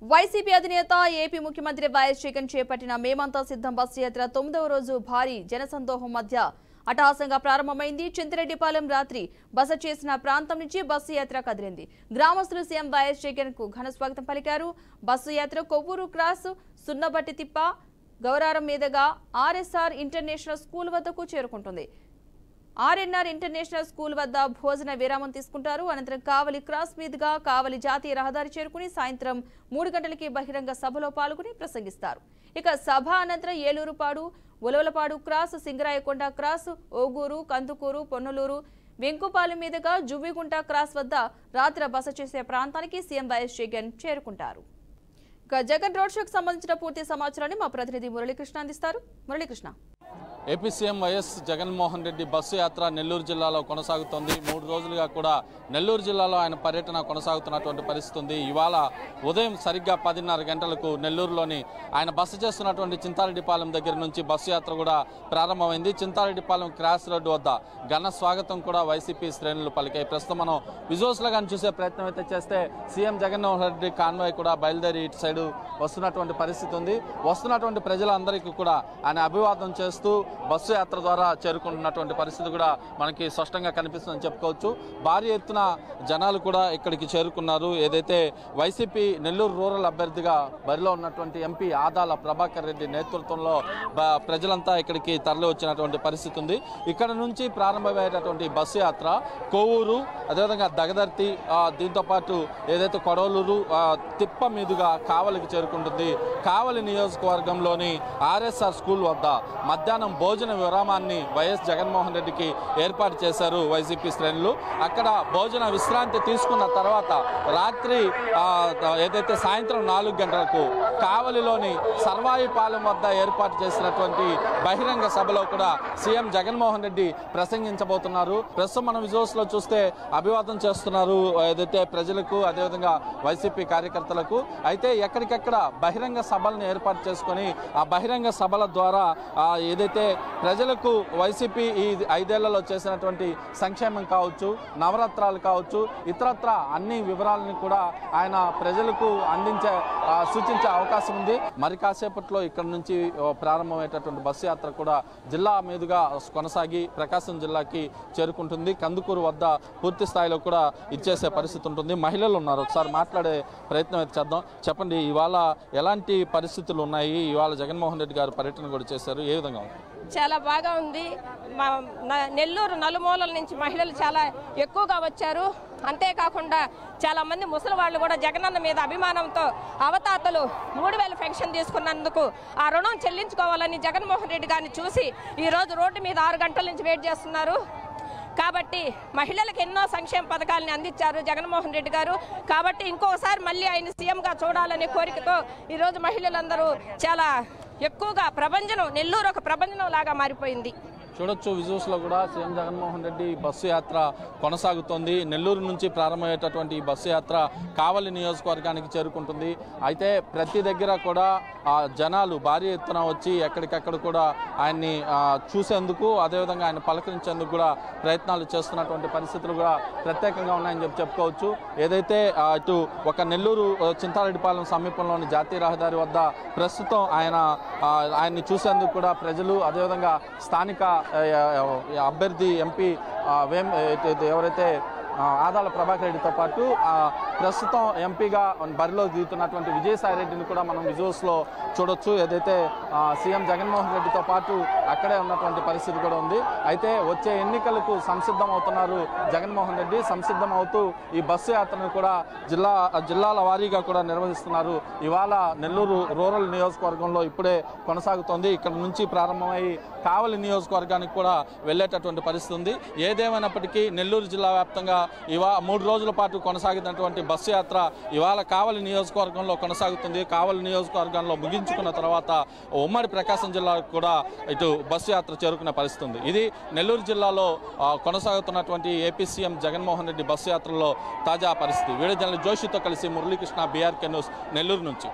YCP అధినేత AP ముఖ్యమంత్రి YS Jagan చేపట్టిన మేమంతా సిద్ధం బస్సు యాత్ర 9వ రోజు భారీ జనసందోహం మధ్య అటహాసంగా ప్రారంభమైంది. చింతరెడ్డిపాలెం రాత్రి బస చేసిన ప్రాంతం నుంచి బస్సు యాత్ర కదిలింది. గ్రామస్తులు సీఎం వైఎస్ జగన్ కు ఘన స్వాగతం పలికారు. బస్సు యాత్ర కొవ్వూరు క్రాస్, సున్నబట్టి తిప్ప, గౌరారం మీదుగా ఆర్ఎస్ఆర్ ఇంటర్నేషనల్ స్కూల్ వద్దకు చేరుకుంటుంది. ఆర్ఎన్ఆర్ ఇంటర్నేషనల్ స్కూల్ వద్ద భోజన విరామం తీసుకుంటారు. అనంతరం కావలి క్రాస్ మీదుగా కావలి జాతీయ రహదారి చేరుకుని సాయంత్రం 3 గంటలకి బహిరంగ సభలో పాల్గొని ప్రసంగిస్తారు. ఇక సభ అనంతరం ఏలూరుపాడు, ఉలవలపాడు క్రాస్, సింగరాయకొండ క్రాస్, ఓగూరు, కందుకూరు, పొన్నలూరు, వెంకుపాలెం మీదుగా జువ్విగుంట క్రాస్ వద్ద రాత్రి బస చేసే ప్రాంతానికి సీఎం వైఎస్ జగన్ చేరుకుంటారు. ఇక జగన్ రోడ్ షోకు సంబంధించిన పూర్తి సమాచారాన్ని మా ప్రతినిధి మురళీకృష్ణ అందిస్తారు. Muralikrishna. AP CM YS Jaganmohan Reddy bus యాత్ర నెల్లూరు జిల్లాలో కొనసాగుతోంది. 3 రోజులుగా కూడా నెల్లూరు జిల్లాలో ఆయన పర్యటన కొనసాగుతున్నటువంటి పరిస్థితి ఉంది. ఇవాళ ఉదయం సరిగ్గా 10:30 గంటలకు నెల్లూరులోని ఆయన బస చేస్తున్నటువంటి చింతారెడ్డిపాలెం దగ్గర నుంచి బస్సు యాత్ర కూడా ప్రారంభమైంది. చింతారెడ్డిపాలెం క్రాస్ రోడ్డు వద్ద ఘన స్వాగతం కూడా వైసీపీ శ్రేణులు పలికాయి. ప్రస్తుతం మనం విజువల్స్లో కానీ చూసే ప్రయత్నం అయితే చేస్తే సీఎం జగన్మోహన్ రెడ్డి కాన్వాయ్ కూడా బయలుదేరి ఇటు సైడు వస్తున్నటువంటి పరిస్థితి ఉంది. వస్తున్నటువంటి ప్రజలందరికీ కూడా ఆయన అభివాదం చేస్తూ బస్సు యాత్ర ద్వారా చేరుకుంటున్నటువంటి పరిస్థితి కూడా మనకి స్పష్టంగా కనిపిస్తుందని చెప్పుకోవచ్చు. భారీ ఎత్తున జనాలు కూడా ఇక్కడికి చేరుకున్నారు. ఏదైతే వైసీపీ నెల్లూరు రూరల్ అభ్యర్థిగా బరిలో ఉన్నటువంటి ఎంపీ ఆదాల ప్రభాకర్ రెడ్డి నేతృత్వంలో ప్రజలంతా ఇక్కడికి తరలి వచ్చినటువంటి పరిస్థితి ఉంది. ఇక్కడ నుంచి ప్రారంభమయ్యేటటువంటి బస్సు యాత్ర కొవ్వూరు, అదేవిధంగా దగదర్తి, దీంతోపాటు ఏదైతే కొడవలూరు, తిప్ప మీదుగా కావలికి చేరుకుంటుంది. కావలి నియోజకవర్గంలోని ఆర్ఎస్ఆర్ స్కూల్ వద్ద మధ్యాహ్నం భోజన విరామాన్ని వైఎస్ జగన్మోహన్ రెడ్డికి ఏర్పాటు చేశారు వైసీపీ శ్రేణులు. అక్కడ భోజన విశ్రాంతి తీసుకున్న తర్వాత రాత్రి ఏదైతే సాయంత్రం 4 గంటలకు కావలిలోని సర్వాయిపాలెం వద్ద ఏర్పాటు చేసినటువంటి బహిరంగ సభలో కూడా సీఎం జగన్మోహన్ రెడ్డి ప్రసంగించబోతున్నారు. ప్రస్తుతం మనం విజువల్స్ లో చూస్తే అభివాదం చేస్తున్నారు ఏదైతే ప్రజలకు, అదేవిధంగా వైసీపీ కార్యకర్తలకు. అయితే ఎక్కడికెక్కడ బహిరంగ సభలను ఏర్పాటు చేసుకొని ఆ బహిరంగ సభల ద్వారా ఏదైతే ప్రజలకు వైసీపీ ఈ 5 ఏళ్లలో చేసినటువంటి సంక్షేమం కావచ్చు, నవరత్నాలు కావచ్చు, ఇతరత్ర అన్ని వివరాలను కూడా ఆయన ప్రజలకు సూచించే అవకాశం ఉంది. మరి కాసేపట్లో ఇక్కడ నుంచి ప్రారంభమయ్యేటటువంటి బస్సు యాత్ర కూడా జిల్లా మీదుగా కొనసాగి ప్రకాశం జిల్లాకి చేరుకుంటుంది. కందుకూరు వద్ద పూర్తి స్థాయిలో కూడా ఇచ్చేసే పరిస్థితి ఉంటుంది. మహిళలు ఉన్నారు, ఒకసారి మాట్లాడే ప్రయత్నం అయితే చేద్దాం. చెప్పండి, ఇవాళ ఎలాంటి పరిస్థితులు ఉన్నాయి? ఇవాళ జగన్మోహన్ రెడ్డి గారు పర్యటన కూడా చేశారు, ఏ విధంగా ఉంది? చాలా బాగా ఉంది. నెల్లూరు నలుమూలల నుంచి మహిళలు చాలా ఎక్కువగా వచ్చారు. అంతేకాకుండా చాలా మంది ముసలి వాళ్ళు కూడా జగనన్న మీద అభిమానంతో అవతాతలు 3000 పెన్షన్ తీసుకున్నందుకు ఆ రుణం చెల్లించుకోవాలని జగన్మోహన్ రెడ్డి గారిని చూసి ఈరోజు రోడ్డు మీద 6 గంటల నుంచి వెయిట్ చేస్తున్నారు. కాబట్టి మహిళలకు ఎన్నో సంక్షేమ పథకాలని అందించారు జగన్మోహన్ రెడ్డి గారు. కాబట్టి ఇంకోసారి మళ్ళీ ఆయన సీఎంగా చూడాలనే కోరికతో ఈరోజు మహిళలందరూ చాలా ఎక్కువగా నెల్లూరు ఒక ప్రభంజనం లాగా మారిపోయింది. చూడొచ్చు విజువల్స్ లో కూడా సీఎం జగన్మోహన్ రెడ్డి బస్సు యాత్ర కొనసాగుతోంది. నెల్లూరు నుంచి ప్రారంభమయ్యేటటువంటి ఈ బస్సు యాత్ర కావలి నియోజకవర్గానికి చేరుకుంటుంది. అయితే ప్రతి దగ్గర కూడా జనాలు భారీ ఎత్తున వచ్చి ఎక్కడికక్కడ కూడా ఆయన్ని చూసేందుకు, అదేవిధంగా ఆయన పలకరించేందుకు కూడా ప్రయత్నాలు చేస్తున్నటువంటి పరిస్థితులు కూడా ప్రత్యేకంగా ఉన్నాయని చెప్పుకోవచ్చు. ఏదైతే ఇటు ఒక నెల్లూరు చింతారెడ్డిపాలెం సమీపంలోని జాతీయ రహదారి వద్ద ప్రస్తుతం ఆయన్ని చూసేందుకు కూడా ప్రజలు, అదేవిధంగా స్థానిక అభ్యర్థి ఎంపీ ఎవరైతే ఆదాల ప్రభాకర్ రెడ్డితో పాటు ప్రస్తుతం ఎంపీగా బరిలో దిగుతున్నటువంటి విజయసాయి రెడ్డిని కూడా మనం విజువల్స్లో చూడొచ్చు. ఏదైతే సీఎం జగన్మోహన్ రెడ్డితో పాటు అక్కడే ఉన్నటువంటి పరిస్థితి కూడా ఉంది. అయితే వచ్చే ఎన్నికలకు సంసిద్ధం అవుతున్నారు జగన్మోహన్ రెడ్డి. సంసిద్ధం అవుతూ ఈ బస్సు యాత్రను కూడా జిల్లాల వారీగా కూడా నిర్వహిస్తున్నారు. ఇవాళ నెల్లూరు రూరల్ నియోజకవర్గంలో ఇప్పుడే కొనసాగుతోంది. ఇక్కడ నుంచి ప్రారంభమై కావలి నియోజకవర్గానికి కూడా వెళ్ళేటటువంటి పరిస్థితి ఉంది. ఏదేమైనప్పటికీ నెల్లూరు జిల్లా వ్యాప్తంగా 3 రోజుల పాటు కొనసాగినటువంటి బస్సు యాత్ర ఇవాళ కావలి నియోజకవర్గంలో కొనసాగుతుంది. కావలి నియోజకవర్గంలో ముగించుకున్న తర్వాత ఉమ్మడి ప్రకాశం జిల్లాకు కూడా ఇటు బస్సు యాత్ర చేరుకునే పరిస్థితి ఉంది. ఇది నెల్లూరు జిల్లాలో కొనసాగుతున్నటువంటి AP CM Jaganmohan Reddy bus యాత్రలో తాజా పరిస్థితి. వీడియో జర్నలిస్ట్ జోషితో కలిసి మురళీకృష్ణ, బీఆర్కే న్యూస్, నెల్లూరు నుంచి.